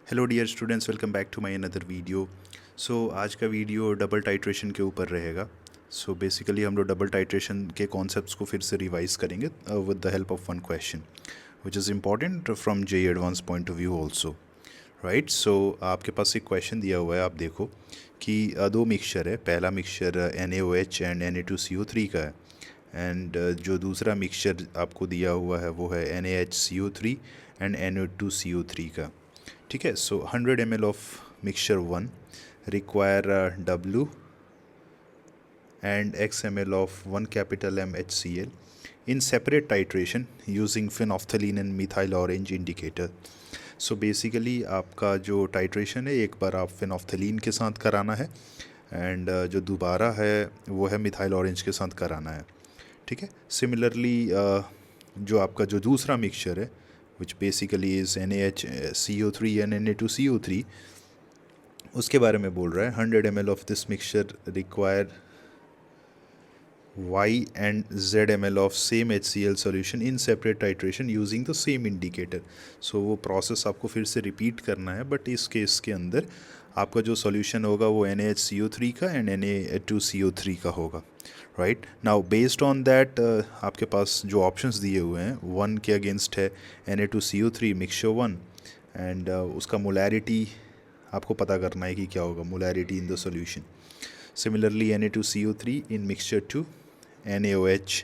Hello dear students, welcome back to my another video. आज का video double titration के ऊपर रहेगा। बेसिकली हम लोग डबल टाइट्रेशन के कॉन्सेप्ट्स को फिर से रिवाइज करेंगे with the help of one question which is important from JEE advance point of view also. Right, आपके पास एक क्वेश्चन दिया हुआ है। आप देखो कि दो मिक्सचर है। पहला मिक्सचर NaOH एंड Na2CO3 का है, एंड जो दूसरा मिक्सचर आपको दिया हुआ है वो है NaHCO3 एंड Na2CO3 का। ठीक है। 100 ml of mixture 1 require W and X ml of 1 capital M HCl in separate titration using phenolphthalein and methyl orange indicator। Basically आपका जो टाइट्रेशन है, एक बार आप फिनॉफ्थलीन के साथ कराना है एंड जो दोबारा है वो है मिथाइल ऑरेंज के साथ कराना है। ठीक है। सिमिलरली जो आपका जो दूसरा मिक्सचर है which basically is NaHCO3 and Na2CO3, उसके बारे में बोल रहा है 100 ml of this mixture require Y and Z ml of same HCl solution in separate titration using the same indicator। वो प्रोसेस आपको फिर से रिपीट करना है, बट इस केस के अंदर आपका जो सॉल्यूशन होगा वो NaHCO3 का एंड Na2CO3 का होगा। Right now based on that आपके पास जो ऑप्शंस दिए हुए हैं, 1 के अगेंस्ट है Na2CO3 मिक्सचर 1, एंड उसका मोलैरिटी आपको पता करना है कि क्या होगा molarity in the solution. Similarly Na2CO3 in mixture 2, NaOH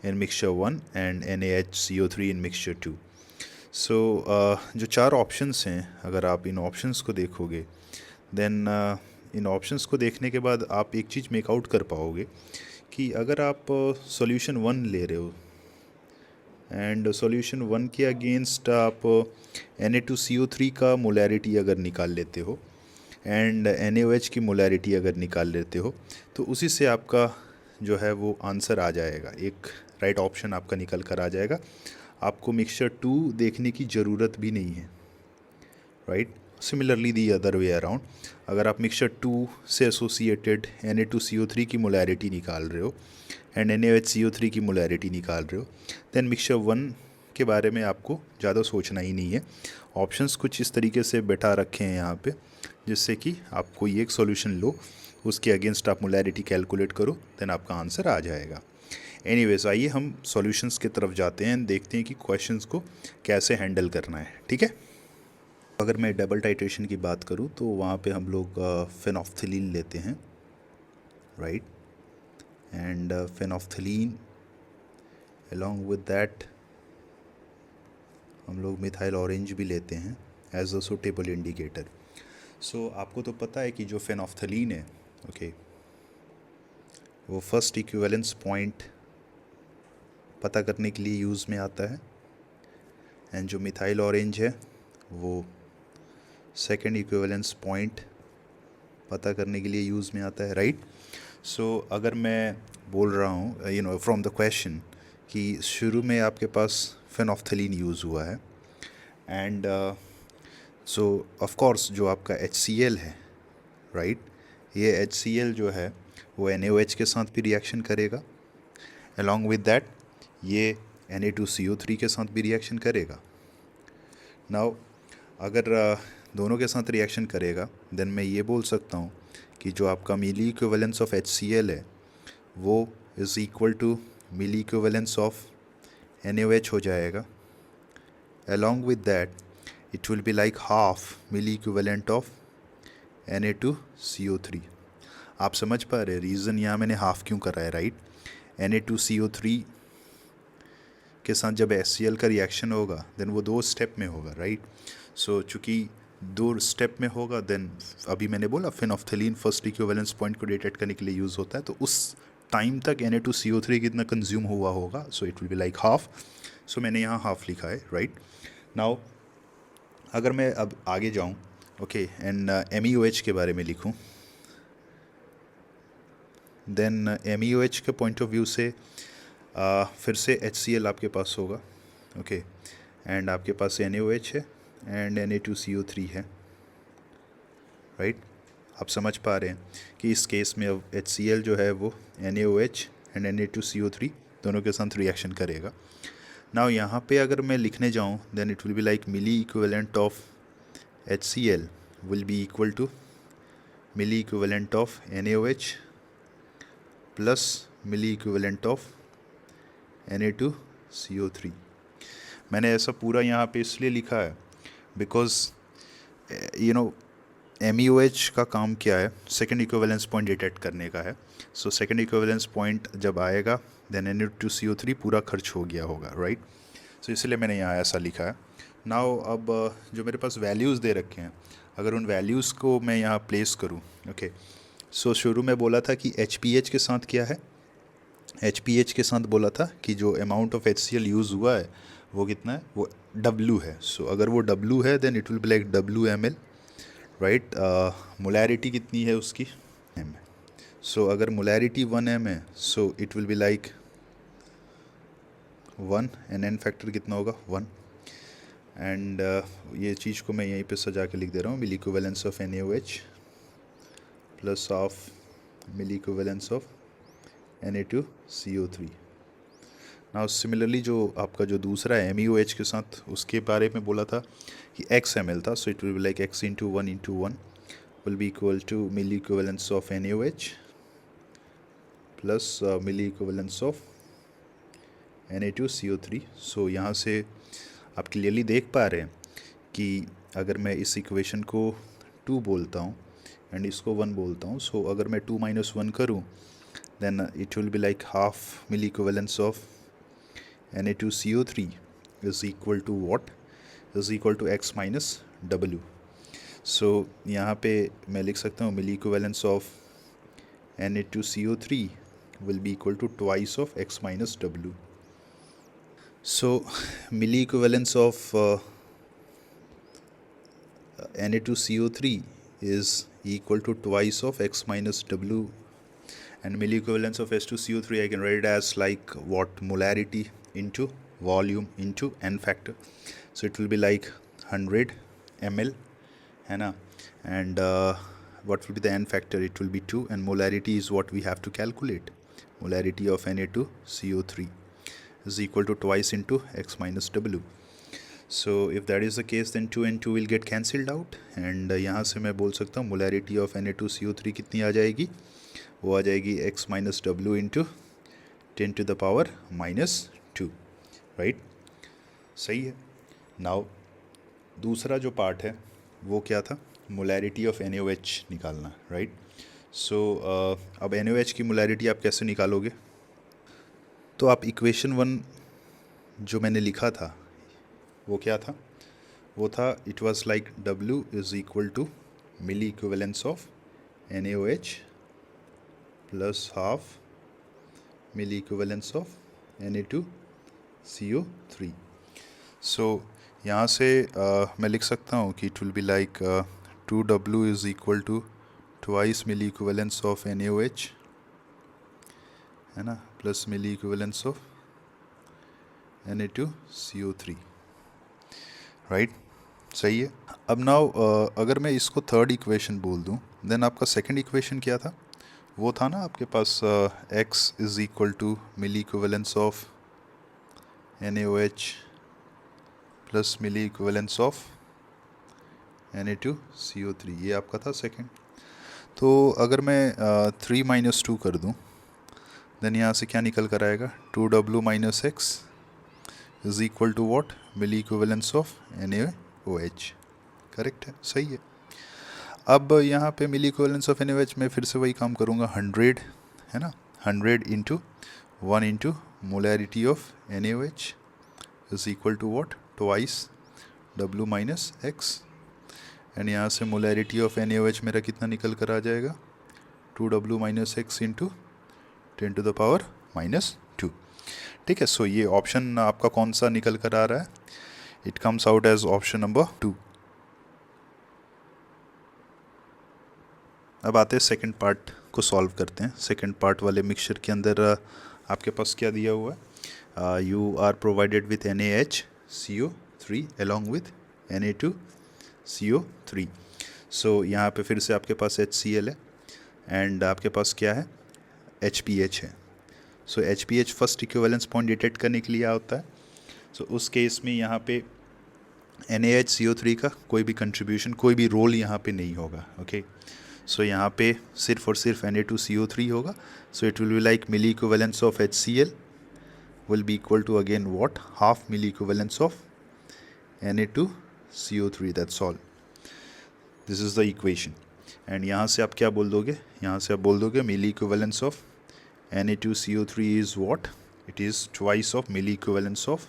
in mixture 1 and NaHCO3 in mixture 2। जो चार ऑप्शंस हैं, अगर आप इन ऑप्शंस को देखोगे देन इन ऑप्शंस को देखने के बाद आप एक चीज़ मेक आउट कर पाओगे कि अगर आप सॉल्यूशन 1 ले रहे हो एंड सॉल्यूशन 1 के अगेंस्ट आप Na2CO3 का मोलैरिटी अगर निकाल लेते हो एंड NaOH की मोलैरिटी अगर निकाल लेते हो, तो उसी से आपका जो है वो आंसर आ जाएगा, एक राइट ऑप्शन आपका निकल कर आ जाएगा। आपको मिक्सचर 2 देखने की ज़रूरत भी नहीं है। Right, similarly the other way around, अगर आप मिक्सचर 2 से एसोसिएटेड Na2CO3 की मोलैरिटी निकाल रहे हो एंड NaHCO3 की मोलैरिटी निकाल रहे हो, देन मिक्सचर 1 के बारे में आपको ज़्यादा सोचना ही नहीं है। ऑप्शंस कुछ इस तरीके से बैठा रखे हैं यहाँ पे, जिससे कि आप कोई एक सॉल्यूशन लो, उसके अगेंस्ट आप मोलैरिटी कैलकुलेट करो, देन आपका आंसर आ जाएगा। एनीवेज, आइए हम सॉल्यूशंस की तरफ जाते हैं, देखते हैं कि क्वेश्चंस को कैसे हैंडल करना है। ठीक है। अगर मैं डबल टाइट्रेशन की बात करूँ तो वहाँ पे हम लोग फिनॉफ्थलीन लेते हैं। Right, and phenolphthalein along with that हम लोग मिथाइल ऑरेंज भी लेते हैं एज अ सुटेबल इंडिकेटर। आपको तो पता है कि जो फिनॉफ्थलीन है, ओके, वो फर्स्ट इक्विवेलेंस पॉइंट पता करने के लिए यूज़ में आता है, एंड जो मिथाइल ऑरेंज है वो सेकेंड इक्विवेलेंस पॉइंट पता करने के लिए यूज़ में आता है। राइट, अगर मैं बोल रहा हूँ फ्रॉम द क्वेश्चन कि शुरू में आपके पास फिनॉफ्थलीन यूज़ हुआ है एंड ऑफ कोर्स जो आपका HCl है, राइट, ये HCl जो है वो NaOH के साथ भी रिएक्शन करेगा, अलॉन्ग विद दैट ये Na2CO3 के साथ भी रिएक्शन करेगा। नाउ अगर दोनों के साथ रिएक्शन करेगा, देन मैं ये बोल सकता हूँ कि जो आपका मिली इक्विवेलेंस ऑफ HCl है वो is equal to milli equivalence of NaOH हो जाएगा। Along with that it will be like half milli equivalent of Na2CO3। आप समझ पा रहे रीज़न यहाँ मैंने हाफ क्यों करा है। राइट, Na2CO3 के साथ जब HCl का रिएक्शन होगा देन वो 2 स्टेप में होगा। राइट, चूँकि 2 स्टेप में होगा, देन अभी मैंने बोला फिनॉफ्थलीन फर्स्ट इक्विवेलेंस पॉइंट को डिटेक्ट करने के लिए यूज़ होता है, तो उस टाइम तक Na2CO3 कितना कंज्यूम हुआ होगा, it will be like half. मैंने यहाँ हाफ लिखा है। राइट, नाउ अगर मैं अब आगे जाऊँ, ओके, एंड MEOH के बारे में लिखूँ, देन MEOH के पॉइंट ऑफ व्यू से फिर से HCl आपके पास होगा, ओके, एंड आपके पास NaOH है एंड Na2CO3 है। राइट, आप समझ पा रहे हैं कि इस केस में अब HCl जो है वो NaOH एंड Na2CO3 दोनों के साथ रिएक्शन करेगा। नाउ यहाँ पे अगर मैं लिखने जाऊँ, then it will be like milli equivalent of HCl will be equal to milli equivalent of NaOH plus milli equivalent of Na2CO3। मैंने ऐसा पूरा यहाँ पे इसलिए लिखा है बिकॉज यू नो MEOH का काम क्या है, सेकेंड इक्विवेलेंस पॉइंट डिटेक्ट करने का है। सो सेकेंड इक्विवेलेंस पॉइंट जब आएगा देन Na2CO3 पूरा खर्च हो गया होगा, राइट। सो इसलिए मैंने यहाँ ऐसा लिखा है। नाउ अब जो मेरे पास वैल्यूज़ दे रखे हैं, अगर उन वैल्यूज़ को मैं यहाँ प्लेस करूँ, ओके। सो शुरू में बोला था कि HPH के साथ क्या है, HPH के साथ बोला था कि जो अमाउंट ऑफ HCl यूज़ हुआ है वो कितना है, वो W है। सो अगर वो W है then it will be like WmL, right. Molarity कितनी है उसकी, m। सो अगर मोलैरिटी 1m है so it will be like 1 and n factor कितना होगा 1। एंड ये चीज़ को मैं यहीं पे सजा के लिख दे रहा हूँ, milli equivalence of NaOH plus of milli equivalence of Na2CO3। Now similarly जो आपका जो दूसरा है MEOH के साथ, उसके बारे में बोला था कि XmL था। सो it will be like x into 1 will be equal to milli equivalence of NaOH plus milli equivalence of Na2CO3। So यहाँ से आप क्लियरली देख पा रहे हैं कि अगर मैं इस इक्वेशन को 2 बोलता हूँ एंड इसको 1 बोलता हूँ, सो अगर मैं 2 - 1 करूँ then it will be like half milli equivalence of Na2CO3 is equal to what, is equal to x minus W। सो यहाँ पे मैं लिख सकता हूँ milli equivalence of Na2CO3 will be equal to twice of x minus W। So milli equivalence of Na2CO3 is equal to twice of x minus W, and milli equivalence of H2CO3 I can write it as like what, molarity into volume into n factor। So it will be like 100 ml है ना, and what will be the n factor, it will be 2, and molarity is what we have to calculate। molarity of Na2CO3 is equal to twice into x minus W। So if that is the case then 2 and 2 will get cancelled out, and यहाँ से मैं बोल सकता हूँ molarity of Na2CO3 कितनी आ जाएगी, वो आ जाएगी x minus W into 10⁻², right. सही है। नाउ दूसरा जो पार्ट है वो क्या था, मोलैरिटी ऑफ NaOH निकालना, राइट। सो अब NaOH की मोलैरिटी आप कैसे निकालोगे, तो आप इक्वेशन 1 जो मैंने लिखा था वो क्या था, वो था it was like W is equal to milli equivalence of NaOH plus half milli equivalence of Na2CO3। So यहाँ से मैं लिख सकता हूँ कि it will be like 2W is equal to twice milli equivalence of NaOH है ना, plus milli equivalence of Na2CO3, right. सही है। अब नाउ अगर मैं इसको थर्ड इक्वेशन बोल दूँ देन आपका सेकंड इक्वेशन क्या था, वो था ना आपके पास x is equal to milli equivalence of NaOH plus milli equivalence of Na2CO3, ये आपका था सेकंड। तो अगर मैं 3 - 2 कर दूं देन यहाँ से क्या निकल कर आएगा, 2W - x is equal to what, milli equivalence of NaOH, correct है, सही है। अब यहाँ पे मिली इक्विवेलेंस ऑफ NaOH में फिर से वही काम करूँगा, 100 है ना, 100 into 1 into molarity of NaOH is equal to what, twice W minus x, and यहाँ से मोलैरिटी ऑफ NaOH मेरा कितना निकल कर आ जाएगा, 2W - x इंटू 10⁻²। ठीक है। सो ये ऑप्शन आपका कौन सा निकल कर आ रहा है, it comes out as option number 2। अब आते हैं सेकंड पार्ट को सॉल्व करते हैं। सेकंड पार्ट वाले मिक्सचर के अंदर आपके पास क्या दिया हुआ है, you are provided with NaHCO3 along with Na2CO3। So यहाँ पे फिर से आपके पास HCl है एंड आपके पास क्या है, HPH है। सो HPH first equivalence point detect करने के लिए होता है। सो उस केस में यहाँ पे NaHCO3 का कोई भी कंट्रीब्यूशन, कोई भी रोल यहाँ पे नहीं होगा. ओके, सो यहाँ पे सिर्फ और सिर्फ Na2CO3 होगा. So it will be like milli equivalence of HCl will be equal to again what, half milli equivalence of Na2CO3. that's all. this is the equation. and यहाँ से आप क्या बोल दोगे, यहाँ से आप बोल दोगे milli equivalence of Na2CO3 is what, it is twice of milli equivalence of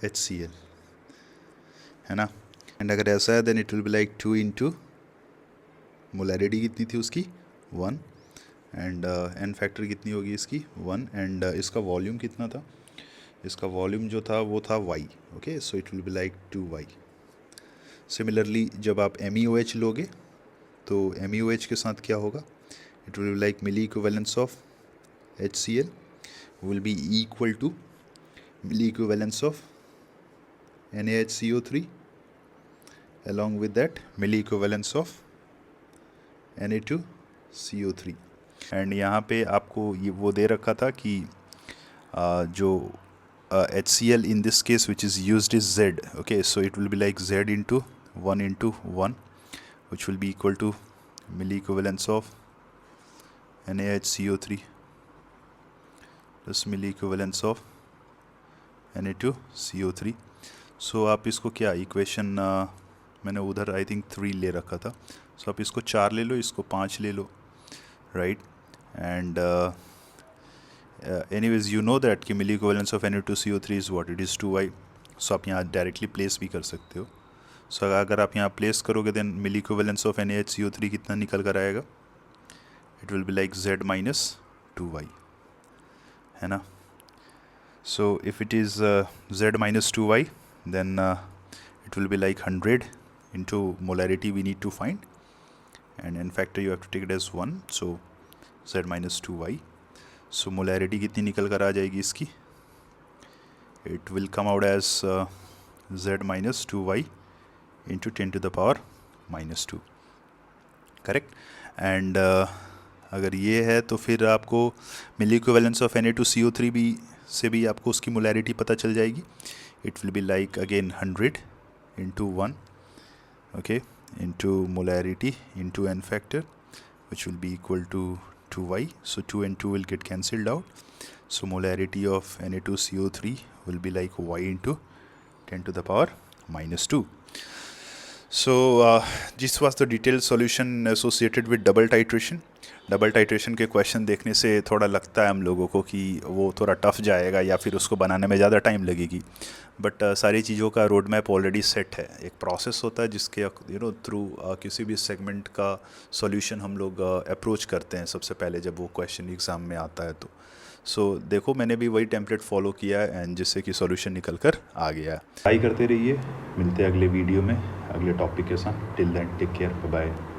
HCl, है ना. एंड अगर ऐसा है then it will be like 2 into molarity कितनी थी उसकी 1, एंड एन फैक्टर कितनी होगी इसकी 1, एंड इसका वॉल्यूम कितना था, इसका वॉल्यूम जो था वो था y. Okay, so it will be like 2y. Similarly जब आप MEOH लोगे तो MEOH के साथ क्या होगा, it will be like milli equivalence of HCl will be equal to milli equivalence of NaHCO3 along with that milli equivalence of Na2CO3. And यहाँ पे आपको ये वो दे रखा था कि जो HCl in this case which is used is Z. okay, so it will be like Z into 1 which will be equal to milli equivalence of NaHCO3 plus milli equivalence of Na2CO3. सो आप इसको क्या equation मैंने उधर I think 3 ले रखा था, सो आप इसको 4 ले लो, इसको 5 ले लो, right. And anyways you know that कि milli equivalence of Na2CO3 is what, it is 2y. So आप यहाँ डायरेक्टली प्लेस भी कर सकते हो. सो अगर आप यहाँ प्लेस करोगे then milli equivalence of NaHCO3 कितना निकल कर आएगा, it will be like Z minus 2y, है ना. So if it is Z minus 2y then it will be like 100 into molarity we need to find, and n factor you have to take it as 1, so Z minus 2y. so molarity कितनी निकल कर आ जाएगी इसकी, it will come out as Z minus 2y into 10 to the power minus 2, correct. And अगर ये है तो फिर आपको मिली इक्विवेलेंस ऑफ Na2CO3 भी से भी आपको उसकी मोलैरिटी पता चल जाएगी. it will be like again 100 into 1, okay, into molarity into n factor which will be equal to 2y. so 2 and 2 will get cancelled out, so molarity of Na2CO3 will be like y into 10 to the power minus 2. So this was the detailed solution associated with double titration. Double titration के question देखने से थोड़ा लगता है हम लोगों को कि वो थोड़ा टफ जाएगा या फिर उसको बनाने में ज़्यादा टाइम लगेगी, बट सारी चीज़ों का रोड मैप ऑलरेडी सेट है. एक प्रोसेस होता है जिसके थ्रू किसी भी सेगमेंट का सॉल्यूशन हम लोग अप्रोच करते हैं सबसे पहले जब वो क्वेश्चन एग्ज़ाम में आता है. तो सो देखो मैंने भी वही टेम्पलेट फॉलो किया है एंड जिससे कि सॉल्यूशन निकल कर आ गया. ट्राई करते रहिए, मिलते हैं अगले वीडियो में अगले टॉपिक के साथ. Till then take care, bye bye.